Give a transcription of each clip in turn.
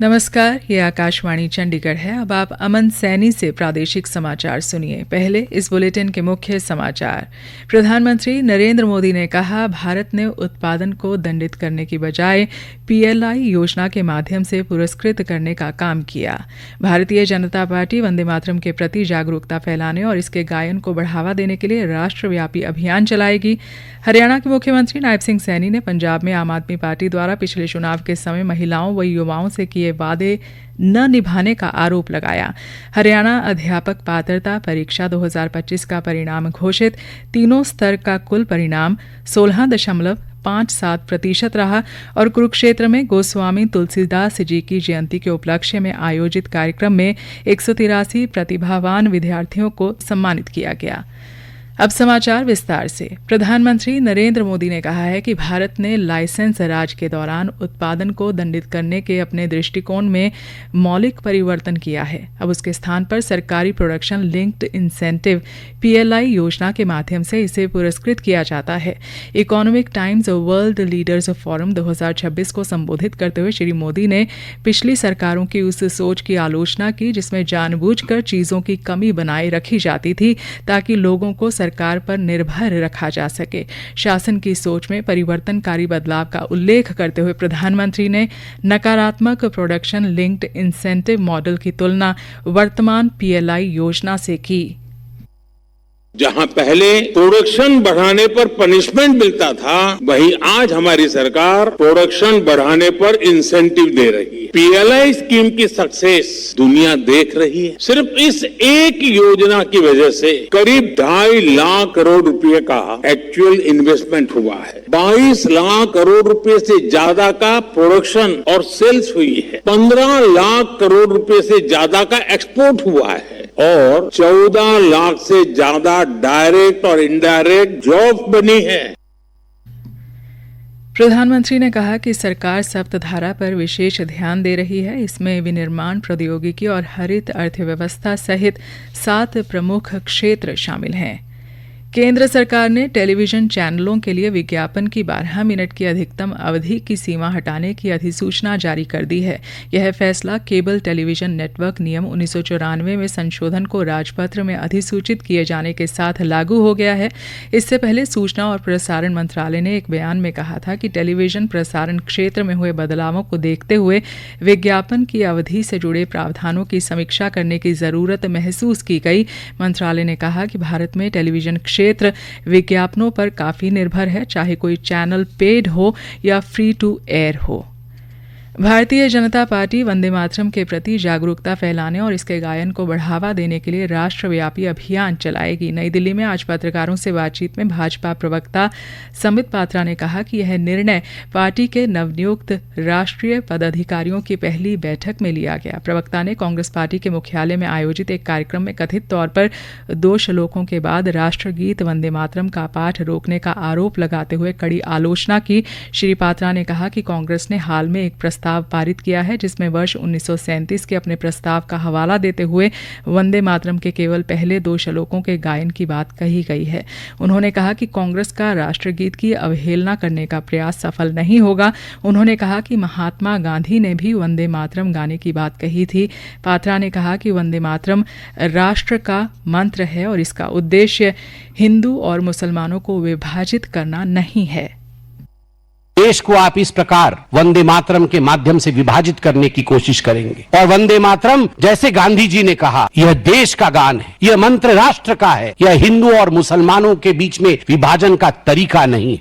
नमस्कार, ये आकाशवाणी चंडीगढ़ है। अब आप अमन सैनी से प्रादेशिक समाचार सुनिए। पहले इस बुलेटिन के मुख्य समाचार। प्रधानमंत्री नरेंद्र मोदी ने कहा, भारत ने उत्पादन को दंडित करने की बजाय पीएलआई योजना के माध्यम से पुरस्कृत करने का काम किया। भारतीय जनता पार्टी वंदे मातरम के प्रति जागरूकता फैलाने और इसके गायन को बढ़ावा देने के लिए राष्ट्रव्यापी अभियान चलाएगी। हरियाणा के मुख्यमंत्री नायब सिंह सैनी ने पंजाब में आम आदमी पार्टी द्वारा पिछले चुनाव के समय महिलाओं व युवाओं से किए वादे न निभाने का आरोप लगाया। हरियाणा अध्यापक पात्रता परीक्षा 2025 का परिणाम घोषित। तीनों स्तर का कुल परिणाम 16.57% रहा और कुरुक्षेत्र में गोस्वामी तुलसीदास जी की जयंती के उपलक्ष्य में आयोजित कार्यक्रम में 183 प्रतिभावान विद्यार्थियों को सम्मानित किया गया। अब समाचार विस्तार से। प्रधानमंत्री नरेंद्र मोदी ने कहा है कि भारत ने लाइसेंस राज के दौरान उत्पादन को दंडित करने के अपने दृष्टिकोण में मौलिक परिवर्तन किया है। अब उसके स्थान पर सरकारी प्रोडक्शन लिंक्ड इंसेंटिव पीएलआई योजना के माध्यम से इसे पुरस्कृत किया जाता है। Economic times world leaders forum 2026 को संबोधित करते हुए श्री मोदी ने पिछली सरकारों की उस सोच की आलोचना की जिसमें जानबूझकर चीजों की कमी बनाए रखी जाती थी ताकि लोगों को सरकार पर निर्भर रखा जा सके। शासन की सोच में परिवर्तनकारी बदलाव का उल्लेख करते हुए प्रधानमंत्री ने नकारात्मक प्रोडक्शन लिंक्ड इंसेंटिव मॉडल की तुलना वर्तमान पीएलआई योजना से की। जहां पहले प्रोडक्शन बढ़ाने पर पनिशमेंट मिलता था, वहीं आज हमारी सरकार प्रोडक्शन बढ़ाने पर इंसेंटिव दे रही है। पीएलआई स्कीम की सक्सेस दुनिया देख रही है। सिर्फ इस एक योजना की वजह से करीब 2.5 लाख करोड़ रुपए का एक्चुअल इन्वेस्टमेंट हुआ है। 22 लाख करोड़ रुपए से ज्यादा का प्रोडक्शन और सेल्स हुई है। 15 लाख करोड़ रुपए से ज्यादा का एक्सपोर्ट हुआ है और 14 लाख से ज्यादा डायरेक्ट और इनडायरेक्ट जॉब बनी है। प्रधानमंत्री ने कहा कि सरकार सप्तधारा पर विशेष ध्यान दे रही है। इसमें विनिर्माण प्रौद्योगिकी और हरित अर्थव्यवस्था सहित 7 प्रमुख क्षेत्र शामिल हैं। केंद्र सरकार ने टेलीविजन चैनलों के लिए विज्ञापन की 12 मिनट की अधिकतम अवधि की सीमा हटाने की अधिसूचना जारी कर दी है। यह फैसला केबल टेलीविजन नेटवर्क नियम 1994 में संशोधन को राजपत्र में अधिसूचित किए जाने के साथ लागू हो गया है। इससे पहले सूचना और प्रसारण मंत्रालय ने एक बयान में कहा था कि टेलीविजन प्रसारण क्षेत्र में हुए बदलावों को देखते हुए विज्ञापन की अवधि से जुड़े प्रावधानों की समीक्षा करने की जरूरत महसूस की गई। मंत्रालय ने कहा कि भारत में टेलीविजन क्षेत्र विज्ञापनों पर काफी निर्भर है, चाहे कोई चैनल पेड हो या फ्री टू एयर हो। भारतीय जनता पार्टी वंदे मातरम के प्रति जागरूकता फैलाने और इसके गायन को बढ़ावा देने के लिए राष्ट्रव्यापी अभियान चलाएगी। नई दिल्ली में आज पत्रकारों से बातचीत में भाजपा प्रवक्ता संबित पात्रा ने कहा कि यह निर्णय पार्टी के नवनियुक्त राष्ट्रीय पदाधिकारियों की पहली बैठक में लिया गया। प्रवक्ता ने कांग्रेस पार्टी के मुख्यालय में आयोजित एक कार्यक्रम में कथित तौर पर 2 श्लोकों के बाद राष्ट्रगीत वंदे मातरम का पाठ रोकने का आरोप लगाते हुए कड़ी आलोचना की। श्री पात्रा ने कहा कि कांग्रेस ने हाल में एक प्रस्ताव पारित किया है जिसमें वर्ष 1937 के अपने प्रस्ताव का हवाला देते हुए वंदे मातरम के केवल पहले 2 श्लोकों के गायन की बात कही गई है। उन्होंने कहा कि कांग्रेस का राष्ट्रगीत की अवहेलना करने का प्रयास सफल नहीं होगा। उन्होंने कहा कि महात्मा गांधी ने भी वंदे मातरम गाने की बात कही थी। पात्रा ने कहा कि वंदे मातरम राष्ट्र का मंत्र है और इसका उद्देश्य हिंदू और मुसलमानों को विभाजित करना नहीं है। देश को आप इस प्रकार वंदे मातरम के माध्यम से विभाजित करने की कोशिश करेंगे और वंदे मातरम जैसे गांधी जी ने कहा, यह देश का गान है, यह मंत्र राष्ट्र का है, यह हिंदू और मुसलमानों के बीच में विभाजन का तरीका नहीं है।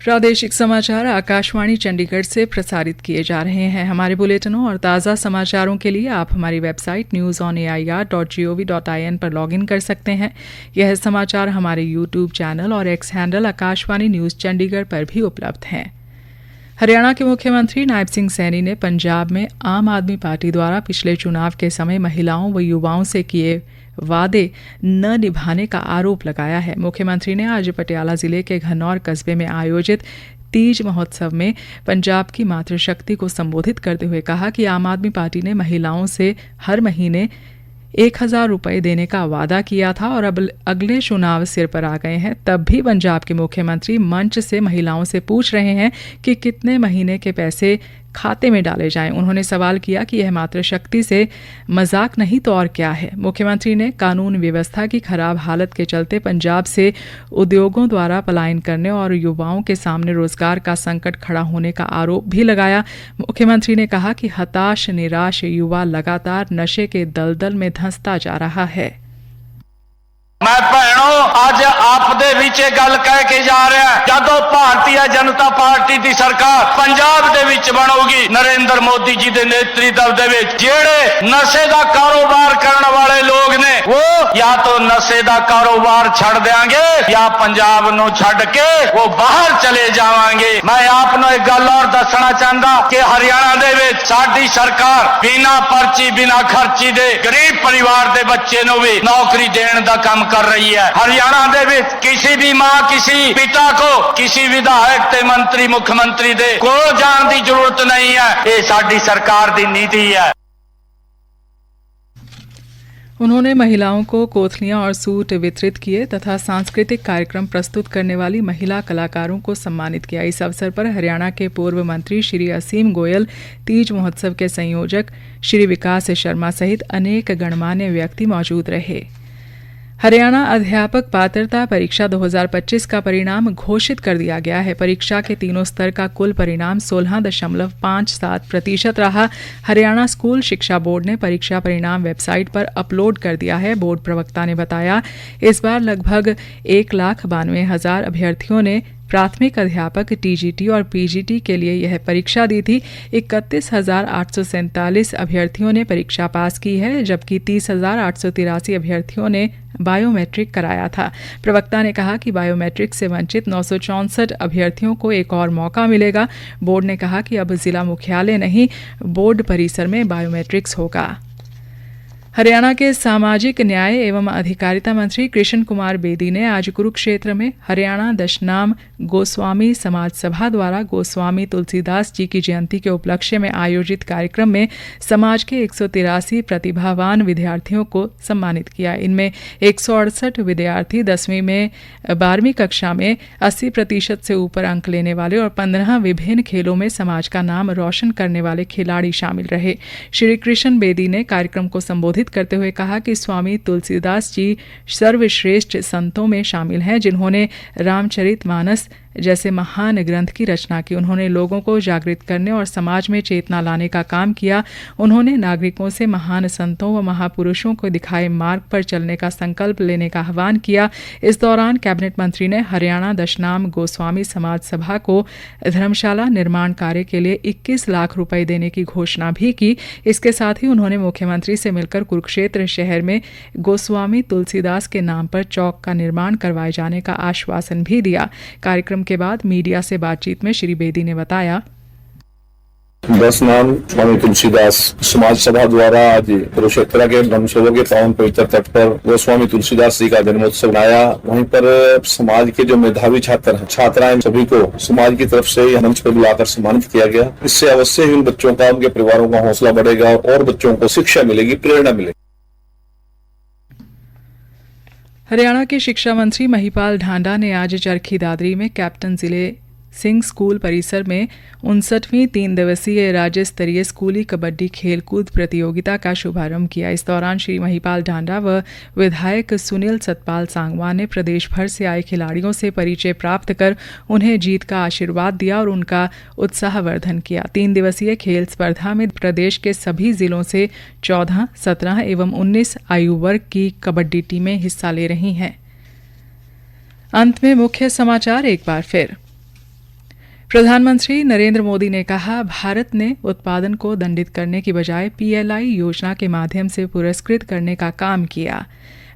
प्रादेशिक समाचार आकाशवाणी चंडीगढ़ से प्रसारित किए जा रहे हैं। हमारे बुलेटिनों और ताज़ा समाचारों के लिए आप हमारी वेबसाइट newsonair.gov.in पर लॉगिन कर सकते हैं। यह समाचार हमारे यूट्यूब चैनल और x handle Akashvani news Chandigarh पर भी उपलब्ध हैं। हरियाणा के मुख्यमंत्री नायब सिंह सैनी ने पंजाब में आम आदमी पार्टी द्वारा पिछले चुनाव के समय महिलाओं व युवाओं से किए वादे न निभाने का आरोप लगाया है। मुख्यमंत्री ने आज पटियाला जिले के घनौर कस्बे में आयोजित तीज महोत्सव में पंजाब की मातृशक्ति को संबोधित करते हुए कहा कि आम आदमी पार्टी ने महिलाओं से हर महीने 1000 रुपये देने का वादा किया था और अब अगले चुनाव सिर पर आ गए हैं, तब भी पंजाब के मुख्यमंत्री मंच से महिलाओं से पूछ रहे हैं कि कितने महीने के पैसे खाते में डाले जाएं। उन्होंने सवाल किया कि यह मातृशक्ति से मजाक नहीं तो और क्या है। मुख्यमंत्री ने कानून व्यवस्था की खराब हालत के चलते पंजाब से उद्योगों द्वारा पलायन करने और युवाओं के सामने रोजगार का संकट खड़ा होने का आरोप भी लगाया। मुख्यमंत्री ने कहा कि हताश निराश युवा लगातार नशे के दलदल में धंसता जा रहा है। मैं भैनों अज आप दे विच गल कह के जा रहा जदों भारतीय जनता पार्टी की सरकार पंजाब दे विच बनूगी नरेंद्र मोदी जी के नेतृत्व दे विच जेड़े नशे का कारोबार करने वाले लोग ने वो या तो नशे का कारोबार छड़ देंगे या पंजाब नू छड़ के वो बाहर चले जावांगे। मैं आपनो एक गल और दसना चाहता कि हरियाणा दे विच साडी सरकार बिना पर्ची बिना खर्ची दे गरीब परिवार के बच्चे नू भी नौकरी देने का काम कर रही है। हरियाणा दे विच किसी भी मां किसी पिता को किसी विधायक ते मंत्री मुख्यमंत्री दे कोल जाने की जरूरत नहीं है। ये साडी सरकार की नीति है। उन्होंने महिलाओं को कोथलियां और सूट वितरित किए तथा सांस्कृतिक कार्यक्रम प्रस्तुत करने वाली महिला कलाकारों को सम्मानित किया। इस अवसर पर हरियाणा के पूर्व मंत्री श्री असीम गोयल, तीज महोत्सव के संयोजक श्री विकास शर्मा सहित अनेक गणमान्य व्यक्ति मौजूद रहे। हरियाणा अध्यापक पात्रता परीक्षा 2025 का परिणाम घोषित कर दिया गया है। परीक्षा के तीनों स्तर का कुल परिणाम 16.57% रहा। हरियाणा स्कूल शिक्षा बोर्ड ने परीक्षा परिणाम वेबसाइट पर अपलोड कर दिया है। बोर्ड प्रवक्ता ने बताया इस बार लगभग 1,92,000 अभ्यर्थियों ने प्राथमिक अध्यापक टीजीटी और पीजीटी के लिए यह परीक्षा दी थी। 31,847 अभ्यर्थियों ने परीक्षा पास की है, जबकि 30,883 अभ्यर्थियों ने बायोमेट्रिक कराया था। प्रवक्ता ने कहा कि बायोमेट्रिक से वंचित 964 अभ्यर्थियों को एक और मौका मिलेगा। बोर्ड ने कहा कि अब जिला मुख्यालय नहीं, बोर्ड परिसर में बायोमेट्रिक्स होगा। हरियाणा के सामाजिक न्याय एवं अधिकारिता मंत्री कृष्ण कुमार बेदी ने आज कुरुक्षेत्र में हरियाणा दशनाम गोस्वामी समाज सभा द्वारा गोस्वामी तुलसीदास जी की जयंती के उपलक्ष्य में आयोजित कार्यक्रम में समाज के 183 प्रतिभावान विद्यार्थियों को सम्मानित किया। इनमें 168 विद्यार्थी 10वीं में 12वीं कक्षा में 80% से ऊपर अंक लेने वाले और 15 विभिन्न खेलों में समाज का नाम रोशन करने वाले खिलाड़ी शामिल रहे। श्री कृष्ण बेदी ने कार्यक्रम को संबोधित करते हुए कहा कि स्वामी तुलसीदास जी सर्वश्रेष्ठ संतों में शामिल हैं, जिन्होंने रामचरितमानस जैसे महान ग्रंथ की रचना की। उन्होंने लोगों को जागृत करने और समाज में चेतना लाने का काम किया। उन्होंने नागरिकों से महान संतों व महापुरुषों को दिखाए मार्ग पर चलने का संकल्प लेने का आह्वान किया। इस दौरान कैबिनेट मंत्री ने हरियाणा दशनाम गोस्वामी समाज सभा को धर्मशाला निर्माण कार्य के लिए 21 लाख रुपए देने की घोषणा भी की। इसके साथ ही उन्होंने मुख्यमंत्री से मिलकर कुरुक्षेत्र शहर में गोस्वामी तुलसीदास के नाम पर चौक का निर्माण करवाए जाने का आश्वासन भी दिया। कार्यक्रम के बाद मीडिया से बातचीत में श्री बेदी ने बताया, दशनाम स्वामी तुलसीदास समाज सभा द्वारा आज कुरुक्षेत्र के ब्रह्मसरोवर के पावन पवित्र तट पर गोस्वामी तुलसीदास जी का जन्मोत्सव मनाया। वहीं पर समाज के जो मेधावी छात्र हैं, छात्राएं, सभी को समाज की तरफ से मंच पर बुलाकर सम्मानित किया गया। इससे अवश्य ही उन बच्चों का, उनके परिवारों का हौसला बढ़ेगा और बच्चों को शिक्षा मिलेगी, प्रेरणा मिलेगी। हरियाणा के शिक्षा मंत्री महिपाल ढांडा ने आज चरखी दादरी में कैप्टन जिले सिंह स्कूल परिसर में 59वीं 3 दिवसीय राज्य स्तरीय स्कूली कबड्डी खेलकूद प्रतियोगिता का शुभारंभ किया। इस दौरान श्री महिपाल ढांडा व विधायक सुनील सतपाल सांगवान ने प्रदेश भर से आए खिलाड़ियों से परिचय प्राप्त कर उन्हें जीत का आशीर्वाद दिया और उनका उत्साहवर्धन किया। 3 दिवसीय खेल स्पर्धा में प्रदेश के सभी जिलों से 14, 17 एवं 19 आयु वर्ग की कबड्डी टीमें हिस्सा ले रही हैं। अंत में मुख्य समाचार एक बार फिर। प्रधानमंत्री नरेंद्र मोदी ने कहा, भारत ने उत्पादन को दंडित करने की बजाय पीएलआई योजना के माध्यम से पुरस्कृत करने का काम किया।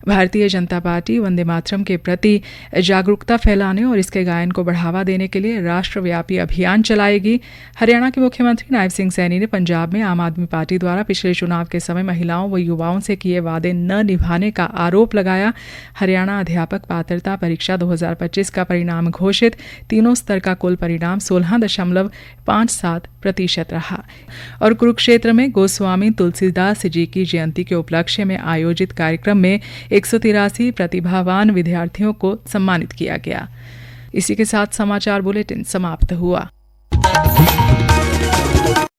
भारतीय जनता पार्टी वंदे मातरम के प्रति जागरूकता फैलाने और इसके गायन को बढ़ावा देने के लिए राष्ट्रव्यापी अभियान चलाएगी। हरियाणा के मुख्यमंत्री नायब सिंह सैनी ने पंजाब में आम आदमी पार्टी द्वारा पिछले चुनाव के समय महिलाओं व युवाओं से किए वादे न निभाने का आरोप लगाया। हरियाणा अध्यापक पात्रता परीक्षा 2025 का परिणाम घोषित, तीनों स्तर का कुल परिणाम 16.57% रहा। और कुरुक्षेत्र में गोस्वामी तुलसीदास जी की जयंती के उपलक्ष्य में आयोजित कार्यक्रम में 183 प्रतिभावान विद्यार्थियों को सम्मानित किया गया। इसी के साथ समाचार बुलेटिन समाप्त हुआ। होगी।